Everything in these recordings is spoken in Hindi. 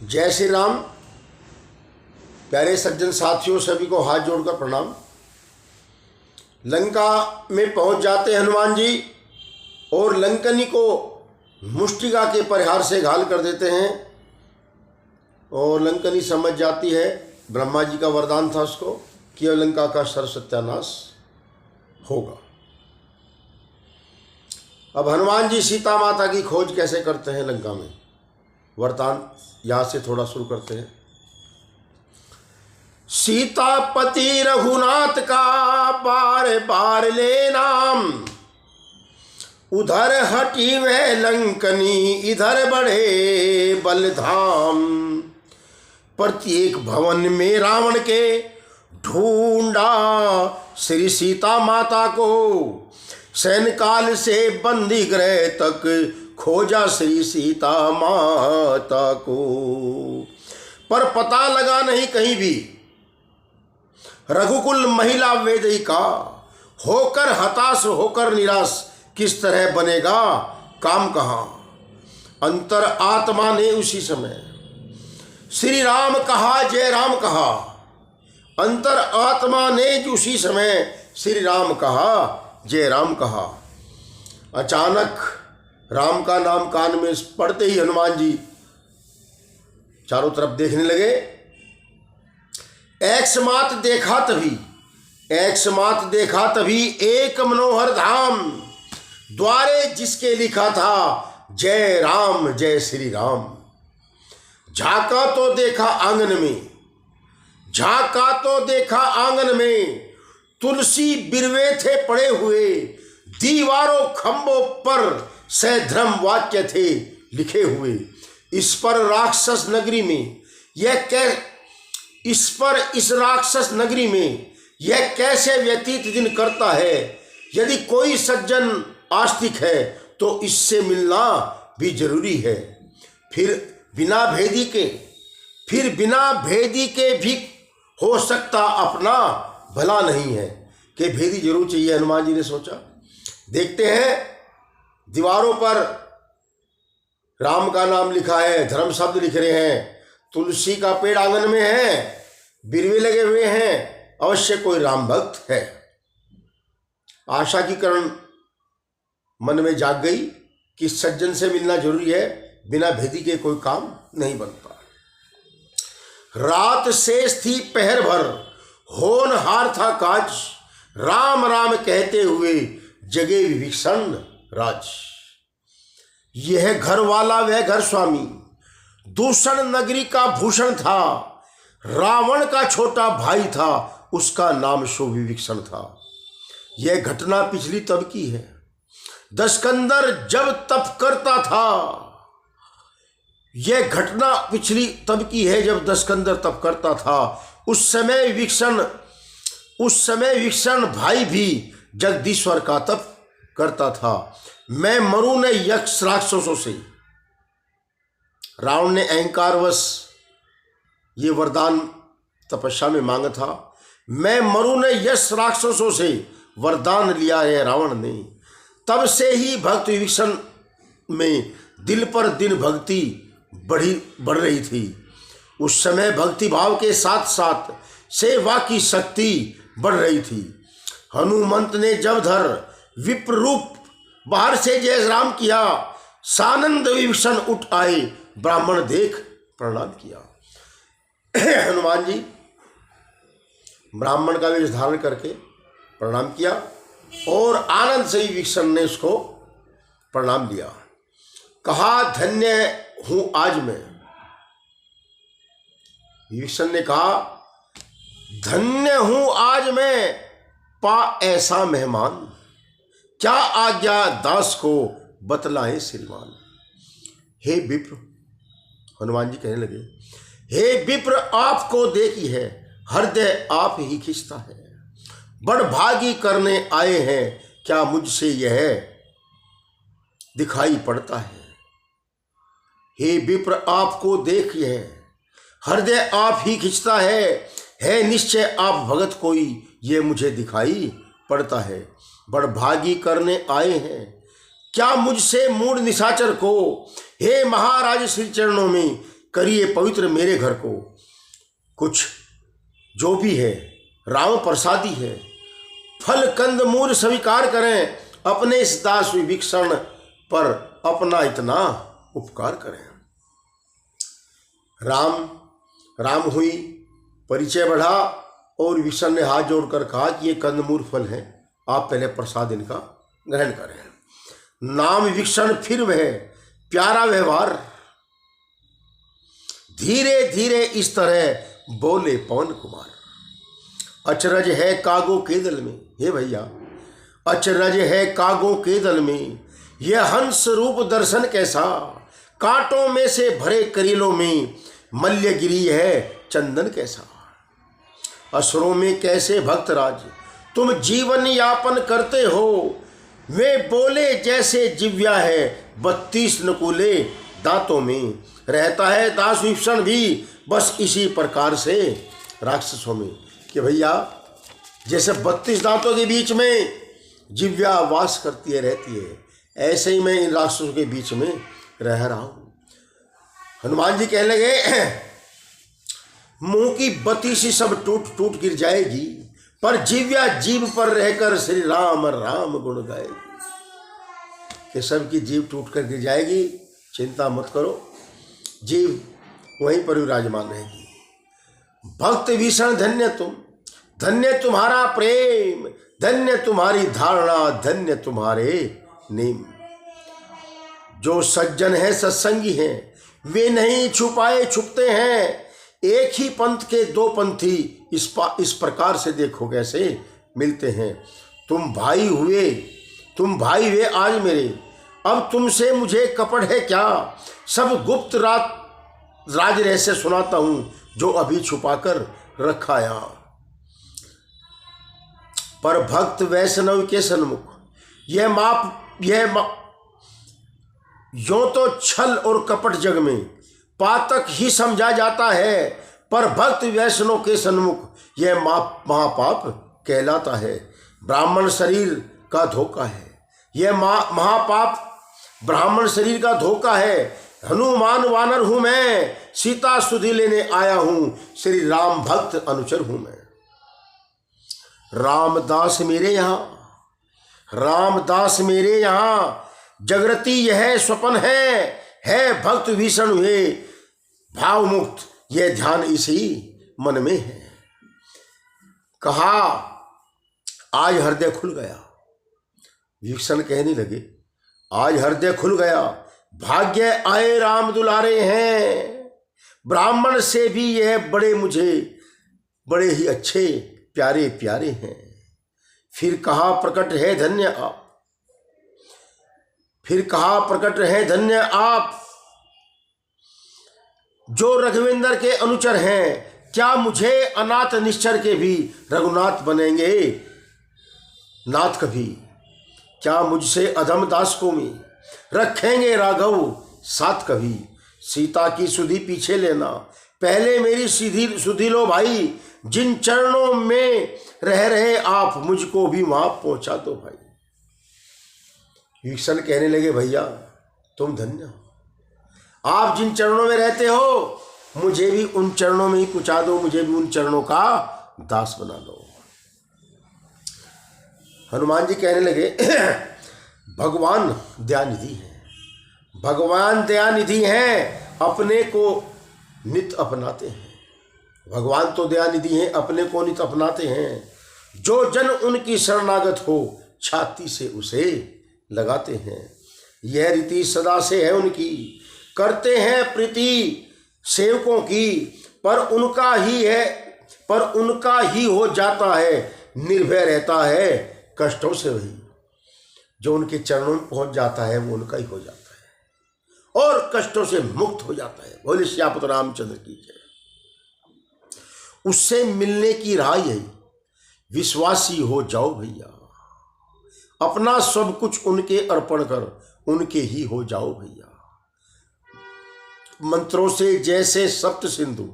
जय श्री राम। प्यारे सज्जन साथियों, सभी को हाथ जोड़कर प्रणाम। लंका में पहुंच जाते हनुमान जी और लंकनी को मुष्टिका के प्रहार से घायल कर देते हैं और लंकनी समझ जाती है, ब्रह्मा जी का वरदान था उसको कि लंका का सर्व सत्यानाश होगा। अब हनुमान जी सीता माता की खोज कैसे करते हैं लंका में, वरदान यहाँ से थोड़ा शुरू करते हैं। सीतापति रघुनाथ का बार बार ले नाम, उधर हटी वह लंकनी इधर बढ़े बलधाम। प्रत्येक भवन में रावण के ढूंढा श्री सीता माता को, सैन काल से बंदी गृह तक खोजा श्री सीता माता को। पर पता लगा नहीं कहीं भी रघुकुल महिला वेदिका, होकर हताश होकर निराश किस तरह बनेगा काम कहाँ। अंतर आत्मा ने उसी समय श्री राम कहा, जय राम कहा। अंतर आत्मा ने उसी समय श्री राम कहा, जय राम कहा। अचानक राम का नाम कान में पड़ते ही हनुमान जी चारों तरफ देखने लगे। एकसमात देखा तभी एक मनोहर धाम, द्वारे जिसके लिखा था जय राम जय श्री राम। झांका तो देखा आंगन में, तुलसी बिरवे थे पड़े हुए, दीवारों खंभों पर सधर्म वाक्य थे लिखे हुए। इस राक्षस नगरी में यह कैसे व्यतीत दिन करता है। यदि कोई सज्जन आस्तिक है तो इससे मिलना भी जरूरी है। फिर बिना भेदी के भी हो सकता अपना भला नहीं है कि भेदी जरूर चाहिए। हनुमान जी ने सोचा। देखते हैं दीवारों पर राम का नाम लिखा है, धर्म शब्द लिख रहे हैं, तुलसी का पेड़ आंगन में है, बिरवे लगे हुए हैं, अवश्य कोई राम भक्त है। आशा की किरण मन में जाग गई कि सज्जन से मिलना जरूरी है, बिना भेदी के कोई काम नहीं बनता। रात शेष थी पहर भर, होनहार था काज, राम राम कहते हुए जगे विभीषण राज। यह घर वाला वह घर स्वामी, दूषण नगरी का भूषण था, रावण का छोटा भाई था, उसका नाम विभीषण था। यह घटना पिछली तब की है, दशकंदर जब तप करता था। यह घटना पिछली तब की है जब दशकंदर तप करता था। उस समय विभीषण भाई भी जगदीश्वर का तप करता था। मैं मरूं न यक्ष राक्षसों से, रावण ने अहंकारवश ये वरदान तपस्या में मांगा था। मैं मरूं न यक्ष राक्षसों से वरदान लिया है रावण ने। तब से ही भक्त विभीषण में दिल पर दिन भक्ति बढ़ रही थी। उस समय भक्ति भाव के साथ साथ सेवा की शक्ति बढ़ रही थी। हनुमंत ने जब धर विप्र रूप बाहर से जय राम किया, सानंद विभीषण उठ आए, ब्राह्मण देख प्रणाम किया। हनुमान जी ब्राह्मण का वेश धारण करके प्रणाम किया और आनंद से विभीषण ने उसको प्रणाम दिया। कहा, धन्य हूं आज मैं। विभीषण ने कहा, धन्य हूं आज मैं पा ऐसा मेहमान, क्या आज्ञा दास को बतलाएं श्रीमान। हे विप्र, हनुमान जी कहने लगे, हे विप्र आपको देखी है, हृदय आप ही खिंचता है। बड़भागी करने आए हैं, क्या मुझसे यह दिखाई पड़ता है। हे विप्र आपको देखी है, हृदय आप ही खिंचता है निश्चय आप भगत कोई, ये मुझे दिखाई पड़ता है। बड़भागी करने आए हैं, क्या मुझसे मूढ़ निशाचर को, हे महाराज श्री चरणों में करिए पवित्र मेरे घर को। कुछ जो भी है राम प्रसादी है, फल कंद मूल स्वीकार करें, अपने इस दास विभीषण पर अपना इतना उपकार करें। राम हुई, परिचय बढ़ा और विभीषण ने हाथ जोड़कर कहा कि ये कंदमूल फल है, आप पहले प्रसाद इनका ग्रहण करें। नाम विभीषण फिर वह प्यारा व्यवहार, धीरे धीरे इस तरह बोले पवन कुमार। अचरज है कागों के दल में, हे भैया अचरज है कागों के दल में, यह हंस रूप दर्शन कैसा, कांटों में से भरे करीलों में मल्यगिरी है चंदन कैसा। असुरों में कैसे भक्तराज तुम जीवन यापन करते हो, वे बोले जैसे जिव्या है 32 नकुले दांतों में, रहता है दास विभीषण भी बस इसी प्रकार से राक्षसों में। कि भैया जैसे 32 दांतों के बीच में जिव्या वास करती है रहती है, ऐसे ही मैं इन राक्षसों के बीच में रह रहा हूँ। हनुमान जी कहने लगे मुंह की बत्ती सी सब टूट टूट गिर जाएगी, पर जिव्या जीभ पर रहकर श्री राम राम गुण गाएगी। कि सबकी जीभ टूट कर गिर जाएगी, चिंता मत करो, जीव वहीं पर विराजमान रहेगी। भक्त विभीषण धन्य तुम, धन्य तुम्हारा प्रेम, धन्य तुम्हारी धारणा, धन्य तुम्हारे नेम। जो सज्जन है सत्संगी हैं, वे नहीं छुपाए छुपते हैं, एक ही पंथ के दो पंथी इस प्रकार से देखो कैसे मिलते हैं। तुम भाई हुए आज मेरे, अब तुमसे मुझे कपट है क्या, सब गुप्त राज रहस्य सुनाता हूं जो अभी छुपाकर रखा यहाँ। पर भक्त वैष्णव के सन्मुख यो तो छल और कपट जग में पातक ही समझा जाता है, पर भक्त वैष्णव के सन्मुख यह महापाप कहलाता है। ब्राह्मण शरीर का धोखा है, यह महापाप ब्राह्मण शरीर का धोखा है। हनुमान वानर हूं मैं, सीता सुधि लेने आया हूं, श्री राम भक्त अनुचर हूं मैं। रामदास मेरे यहाँ जगरती यह स्वपन है भक्त विभीषण हुए भाव मुक्त, यह ध्यान इसी मन में है। कहा आज हृदय खुल गया, विभीषण कहने लगे आज हृदय खुल गया, भाग्य आए राम दुलारे हैं, ब्राह्मण से भी यह बड़े ही अच्छे प्यारे प्यारे हैं। फिर कहा प्रकट है धन्य आप, जो रघुविंदर के अनुचर हैं, क्या मुझे अनाथ निश्चर के भी रघुनाथ बनेंगे नाथ कभी, क्या मुझसे अधम दास को में रखेंगे राघव साथ कभी। सीता की सुधि पीछे लेना, पहले मेरी सुधि लो भाई, जिन चरणों में रह रहे आप मुझको भी वहां पहुंचा दो भाई। विभीषण कहने लगे भैया तुम धन्य हो, आप जिन चरणों में रहते हो मुझे भी उन चरणों में ही पहुंचा दो, मुझे भी उन चरणों का दास बना दो। हनुमान जी कहने लगे भगवान दयानिधि हैं, अपने को नित अपनाते हैं। भगवान तो दयानिधि हैं, अपने को नित अपनाते हैं। जो जन उनकी शरणागत हो छाती से उसे लगाते हैं। यह रीति सदा से है उनकी, करते हैं प्रीति सेवकों की, पर उनका ही हो जाता है, निर्भय रहता है कष्टों से। वही जो उनके चरणों में पहुंच जाता है वो उनका ही हो जाता है और कष्टों से मुक्त हो जाता है। बोले श्यापत रामचंद्र की जय। उससे मिलने की राह यही, विश्वासी हो जाओ भैया, अपना सब कुछ उनके अर्पण कर उनके ही हो जाओ भैया। मंत्रों से जैसे सप्त सिंधु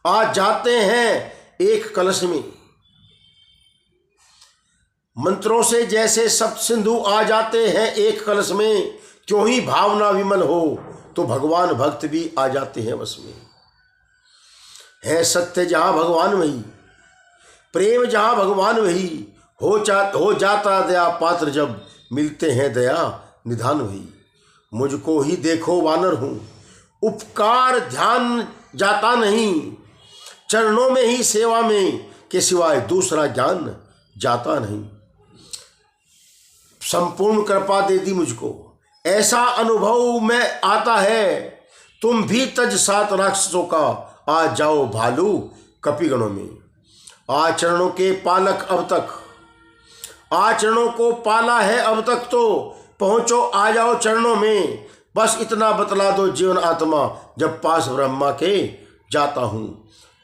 आ जाते हैं एक कलश में, मंत्रों से जैसे सप्त सिंधु आ जाते हैं एक कलश में, क्यों ही भावना विमल हो तो भगवान भक्त भी आ जाते हैं वश में। है सत्य जहाँ भगवान वही, प्रेम जहाँ भगवान वही, हो जाता दया पात्र जब मिलते हैं दया निधान वही। मुझको ही देखो वानर हूँ, उपकार ध्यान जाता नहीं, चरणों में ही सेवा में के सिवाय दूसरा ज्ञान जाता नहीं। संपूर्ण कृपा दे दी मुझको, ऐसा अनुभव में आता है, तुम भी तज सात राक्षसों का आ जाओ भालू कपिगणों में। आचरणों के पालक अब तक, आचरणों को पाला है अब तक, तो पहुंचो आ जाओ चरणों में। बस इतना बतला दो जीवन आत्मा, जब पास ब्रह्मा के जाता हूं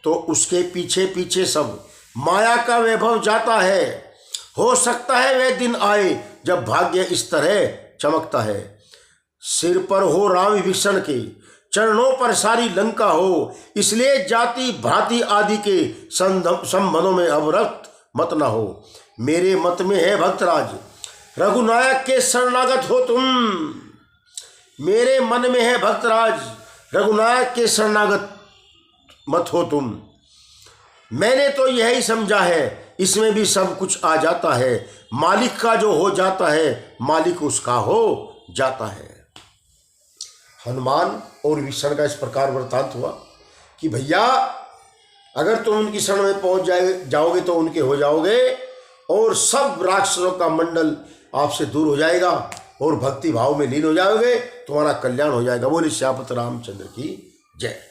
तो उसके पीछे पीछे सब माया का वैभव जाता है। हो सकता है वह दिन आए जब भाग्य इस तरह चमकता है, सिर पर हो राम विभीषण के, चरणों पर सारी लंका हो, इसलिए जाति भांति आदि के संबंधों में अवरक्त मत ना हो। मेरे मत में है भक्तराज, रघुनायक के शरणागत हो तुम। मेरे मन में है भक्तराज, रघुनायक के शरणागत मत हो तुम। मैंने तो यही समझा है, इसमें भी सब कुछ आ जाता है, मालिक का जो हो जाता है मालिक उसका हो जाता है। हनुमान और विभीषण का इस प्रकार वृत्तांत हुआ कि भैया अगर तुम उनकी शरण में पहुंच जाओगे तो उनके हो जाओगे, और सब राक्षसों का मंडल आपसे दूर हो जाएगा और भक्ति भाव में लीन हो जाओगे, तुम्हारा कल्याण हो जाएगा। बोले श्यामपत रामचंद्र की जय।